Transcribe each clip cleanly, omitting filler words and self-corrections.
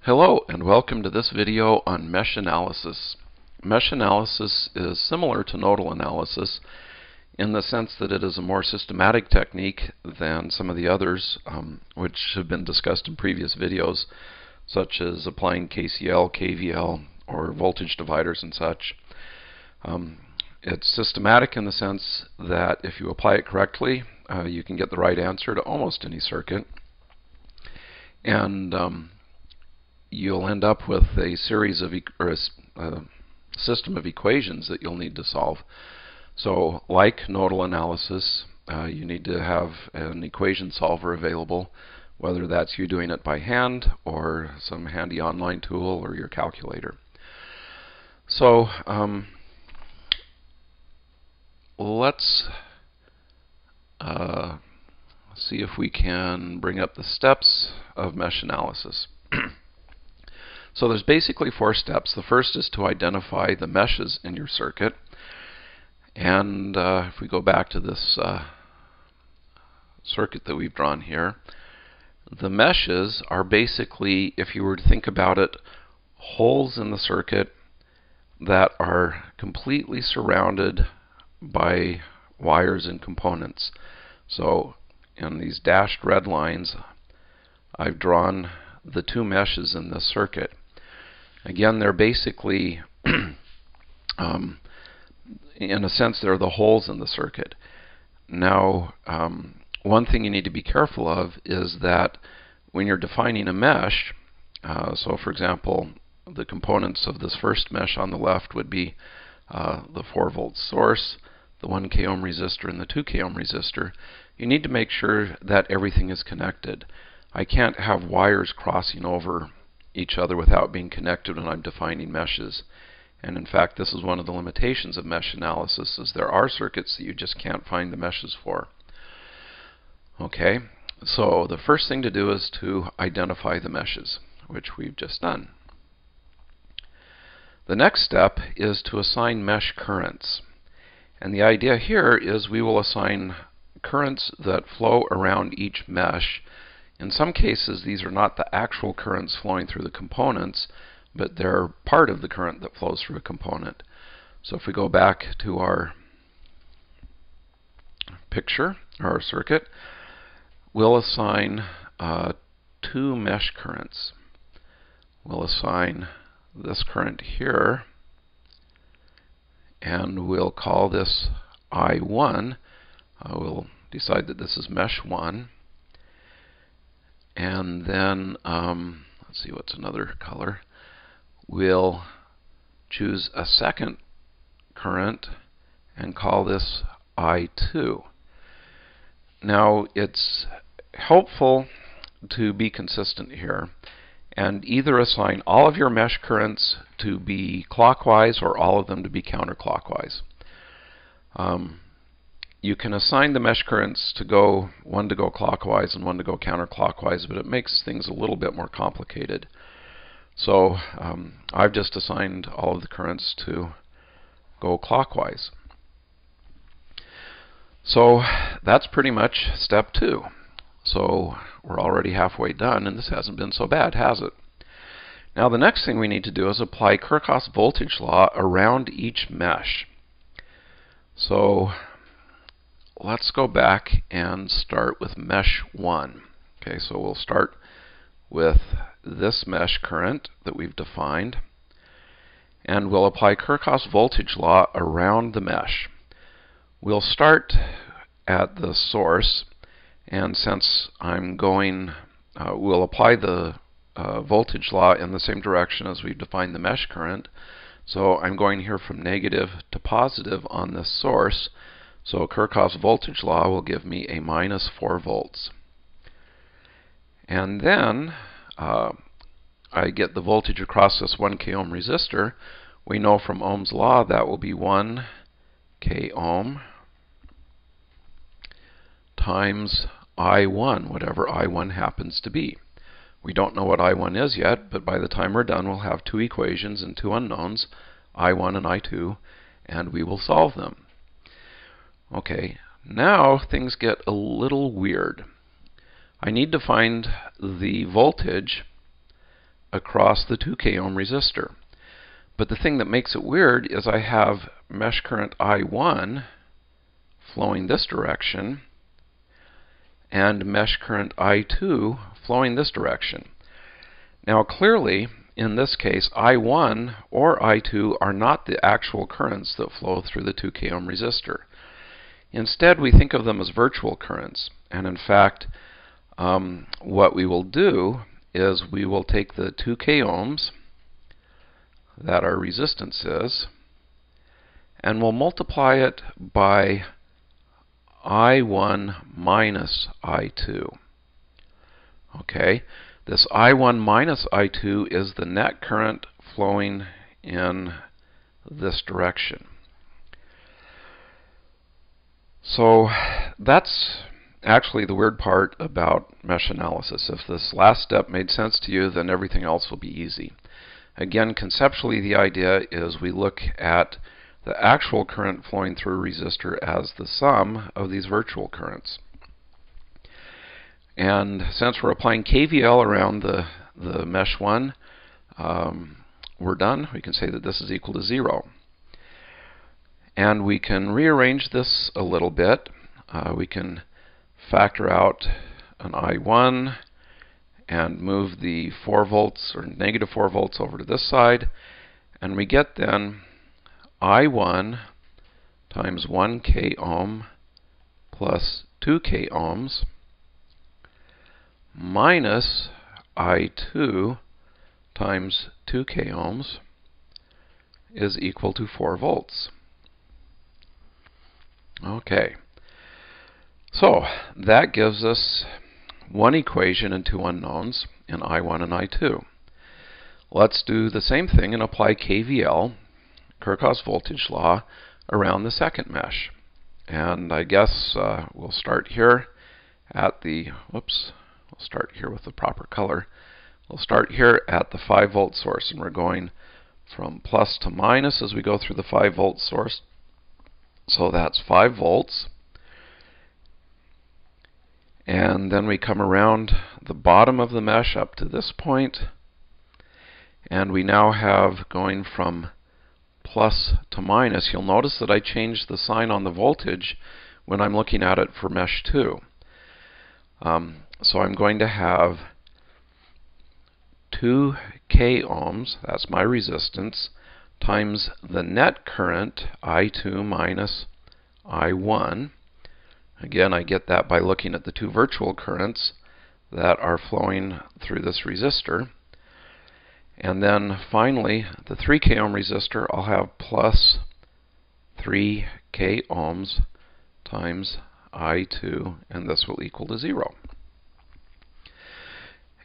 Hello and welcome to this video on mesh analysis. Mesh analysis is similar to nodal analysis in the sense that it is a more systematic technique than some of the others which have been discussed in previous videos, such as applying KCL, KVL, or voltage dividers and such. It's systematic in the sense that if you apply it correctly, you can get the right answer to almost any circuit. And you'll end up with a series of a system of equations that you'll need to solve. So, like nodal analysis, you need to have an equation solver available, whether that's you doing it by hand or some handy online tool or your calculator. So, let's see if we can bring up the steps of mesh analysis. So there's basically 4 steps. The first is to identify the meshes in your circuit. And if we go back to this circuit that we've drawn here, the meshes are basically, if you were to think about it, holes in the circuit that are completely surrounded by wires and components. So in these dashed red lines, I've drawn the 2 meshes in this circuit. Again, they're basically, in a sense, they're the holes in the circuit. Now, one thing you need to be careful of is that when you're defining a mesh, so for example, the components of this first mesh on the left would be the 4-volt source, the 1K ohm resistor, and the 2K ohm resistor. You need to make sure that everything is connected. I can't have wires crossing over each other without being connected when I'm defining meshes. And in fact, this is one of the limitations of mesh analysis, is there are circuits that you just can't find the meshes for. Okay, so the first thing to do is to identify the meshes, which we've just done. The next step is to assign mesh currents. And the idea here is we will assign currents that flow around each mesh. In some cases, these are not the actual currents flowing through the components, but they're part of the current that flows through a component. So if we go back to our picture, or our circuit, we'll assign 2 mesh currents. We'll assign this current here, and we'll call this I1. We'll decide that this is mesh 1. And then, let's see, what's another color? We'll choose a second current and call this I2. Now, it's helpful to be consistent here and either assign all of your mesh currents to be clockwise or all of them to be counterclockwise. You can assign the mesh currents to go, one to go clockwise and one to go counterclockwise, but it makes things a little bit more complicated. So I've just assigned all of the currents to go clockwise. So that's pretty much step 2. So we're already halfway done, and this hasn't been so bad, has it? Now the next thing we need to do is apply Kirchhoff's voltage law around each mesh. So let's go back and start with mesh 1. Okay, so we'll start with this mesh current that we've defined, and we'll apply Kirchhoff's voltage law around the mesh. We'll start at the source, and since I'm going, we'll apply the voltage law in the same direction as we've defined the mesh current. So I'm going here from negative to positive on this source. So Kirchhoff's voltage law will give me a minus 4 volts. And then I get the voltage across this 1K ohm resistor. We know from Ohm's law that will be 1K ohm times I1, whatever I1 happens to be. We don't know what I1 is yet, but by the time we're done, we'll have 2 equations and 2 unknowns, I1 and I2, and we will solve them. Okay, now things get a little weird. I need to find the voltage across the 2K ohm resistor. But the thing that makes it weird is I have mesh current I1 flowing this direction and mesh current I2 flowing this direction. Now clearly, in this case, I1 or I2 are not the actual currents that flow through the 2K ohm resistor. Instead, we think of them as virtual currents. And in fact, what we will do is we will take the 2K ohms that our resistance is, and we'll multiply it by I1 minus I2. Okay, this I1 minus I2 is the net current flowing in this direction. So that's actually the weird part about mesh analysis. If this last step made sense to you, then everything else will be easy. Again, conceptually, the idea is we look at the actual current flowing through a resistor as the sum of these virtual currents. And since we're applying KVL around the mesh 1, we're done. We can say that this is equal to 0. And we can rearrange this a little bit. We can factor out an I1 and move the 4 volts or negative 4 volts over to this side. And we get then I1 times 1K ohm plus 2K ohms minus I2 times 2K ohms is equal to 4 volts. Okay, so that gives us one equation and two unknowns in I1 and I2. Let's do the same thing and apply KVL, Kirchhoff's voltage law, around the second mesh. And I guess we'll start here at the, we'll start here with the proper color. We'll start here at the 5 volt source, and we're going from plus to minus as we go through the 5 volt source. So that's 5 volts. And then we come around the bottom of the mesh up to this point. And we now have going from plus to minus. You'll notice that I changed the sign on the voltage when I'm looking at it for mesh 2. So I'm going to have 2K ohms, that's my resistance, times the net current, I2 minus I1. Again, I get that by looking at the two virtual currents that are flowing through this resistor. And then finally, the 3K ohm resistor, I'll have plus 3K ohms times I2, and this will equal to 0.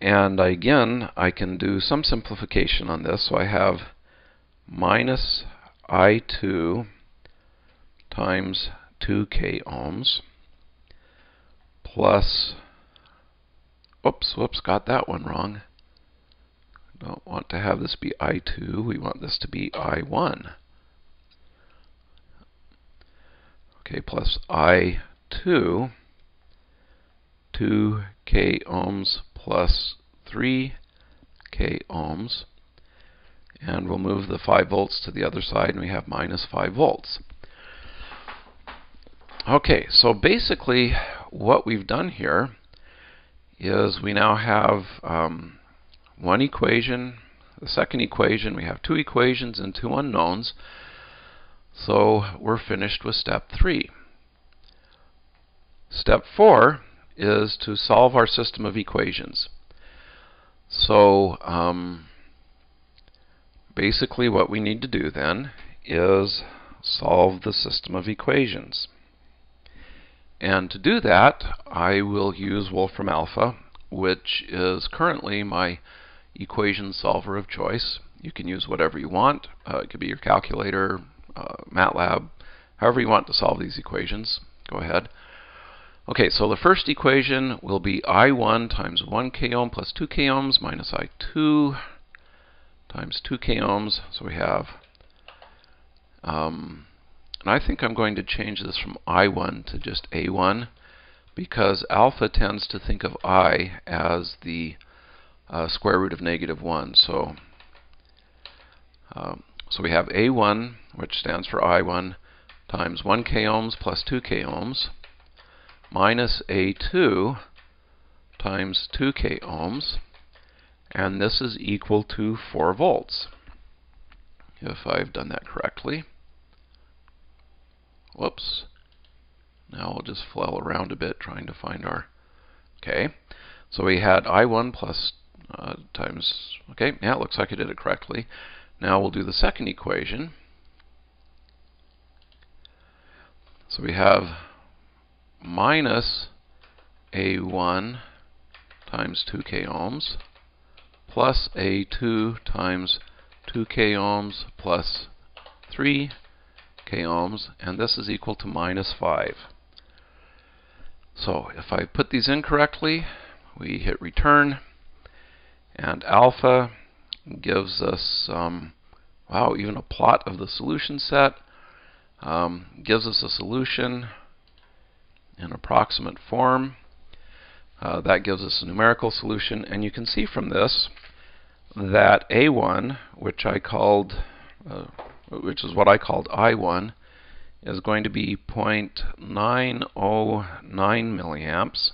And again, I can do some simplification on this. So I have minus I2 times 2K ohms plus, whoops, got that one wrong. Don't want to have this be I2, we want this to be I1. Okay, plus I2, 2K ohms plus 3K ohms. And we'll move the 5 volts to the other side, and we have minus 5 volts. Okay, so basically what we've done here is we now have one equation, the second equation, we have two equations and two unknowns. So we're finished with step 3. Step 4 is to solve our system of equations. So basically what we need to do then is solve the system of equations. And to do that, I will use Wolfram Alpha, which is currently my equation solver of choice. You can use whatever you want. It could be your calculator, MATLAB, however you want to solve these equations. Go ahead. Okay, so the first equation will be I1 times 1K ohm plus 2K ohms minus I2 times 2K ohms. So we have, and I think I'm going to change this from I1 to just A1, because alpha tends to think of I as the square root of -1. So we have A1, which stands for I1, times 1 k ohms plus 2 k ohms, minus A2 times 2 k ohms, and this is equal to 4 volts, if I've done that correctly. Whoops. Now we'll just flail around a bit trying to find our... Okay, so we had I1 plus times... Okay, yeah, it looks like I did it correctly. Now we'll do the second equation. So we have minus A1 times 2 k ohms plus A2 times 2 k ohms plus 3 k ohms, and this is equal to minus 5. So if I put these in correctly, we hit return, and alpha gives us, wow, even a plot of the solution set, gives us a solution in approximate form. That gives us a numerical solution, and you can see from this that A1, which is what I called I1, is going to be 0.909 milliamps,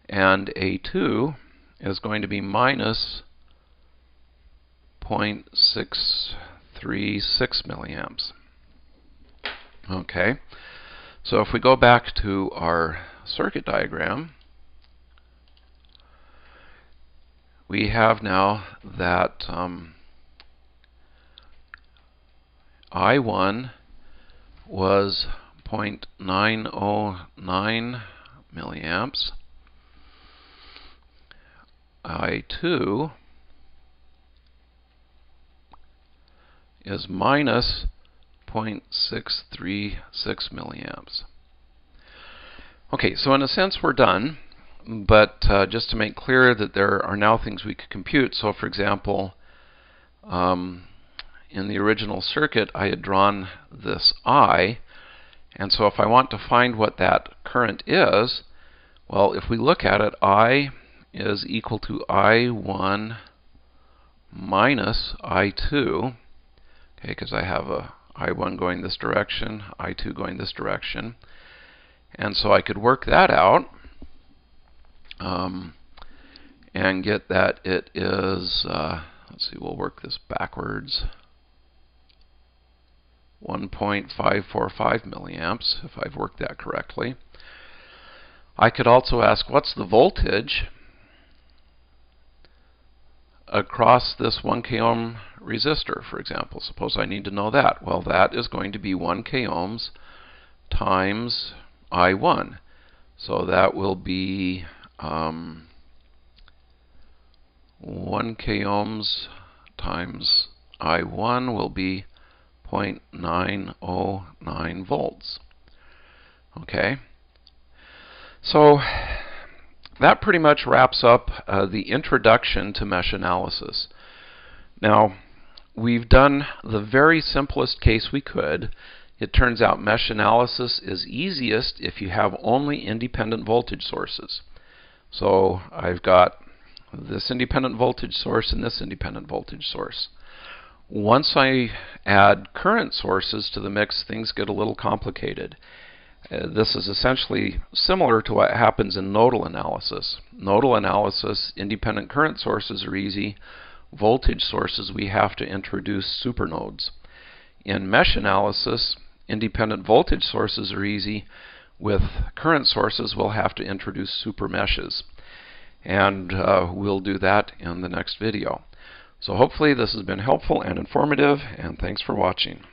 and A2 is going to be minus 0.636 milliamps. Okay, so if we go back to our circuit diagram, we have now that I1 was 0.909 milliamps. I2 is minus 0.636 milliamps. Okay, so in a sense we're done, but just to make clear that there are now things we could compute. So for example, in the original circuit I had drawn this I, and so if I want to find what that current is, well, if we look at it, I is equal to I1 minus I2, okay, because I have a I1 going this direction, I2 going this direction, and so I could work that out and get that it is, let's see, we'll work this backwards, 1.545 milliamps, if I've worked that correctly. I could also ask, what's the voltage across this 1 k ohm resistor, for example? Suppose I need to know that. Well, that is going to be 1 k ohms times I1. So that will be 1 k ohms times I1 will be 0.909 volts. Okay, so that pretty much wraps up the introduction to mesh analysis. Now, we've done the very simplest case we could. It turns out mesh analysis is easiest if you have only independent voltage sources. So I've got this independent voltage source and this independent voltage source. Once I add current sources to the mix, things get a little complicated. This is essentially similar to what happens in nodal analysis. Nodal analysis, independent current sources are easy. Voltage sources, we have to introduce supernodes. In mesh analysis, independent voltage sources are easy. With current sources, we'll have to introduce super meshes. And we'll do that in the next video. So hopefully this has been helpful and informative, and thanks for watching.